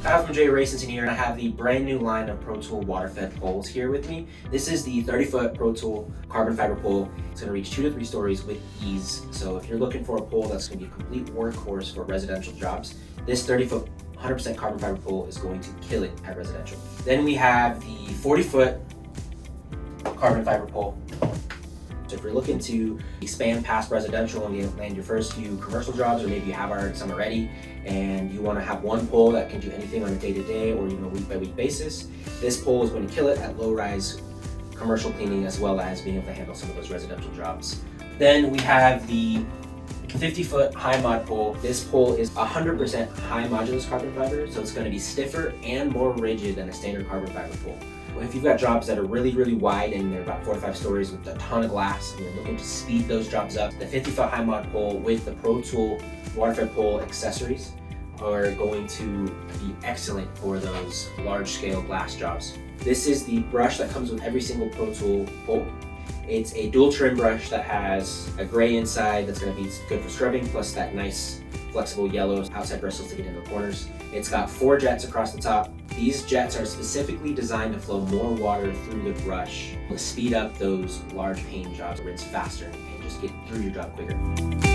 Hi, I'm J.Racenstein here, and I have the brand new line of ProTool water-fed poles here with me. This is the 30-foot ProTool carbon fiber pole. It's going to reach 2 to 3 stories with ease. So if you're looking for a pole that's going to be a complete workhorse for residential jobs, this 30-foot 100% carbon fiber pole is going to kill it at residential. Then we have the 40-foot carbon fiber pole. So if you're looking to expand past residential and land your first few commercial jobs, or maybe you have some already, and you want to have one pole that can do anything on a day-to-day or even a week-by-week basis, this pole is going to kill it at low-rise commercial cleaning, as well as being able to handle some of those residential jobs. Then we have the 50-foot high mod pole. This pole is 100% high modulus carbon fiber, so it's going to be stiffer and more rigid than a standard carbon fiber pole. If you've got jobs that are really wide and they're about 4 to 5 stories with a ton of glass and you're looking to speed those jobs up, the 50-foot high mod pole with the ProTool water-fed pole accessories are going to be excellent for those large-scale glass jobs. This is the brush that comes with every single ProTool pole. It's a dual trim brush that has a gray inside that's going to be good for scrubbing, plus that nice flexible yellow outside bristles to get into the corners. It's got 4 jets across the top. These jets are specifically designed to flow more water through the brush to speed up those large pane jobs, rinse faster, and just get through your job quicker.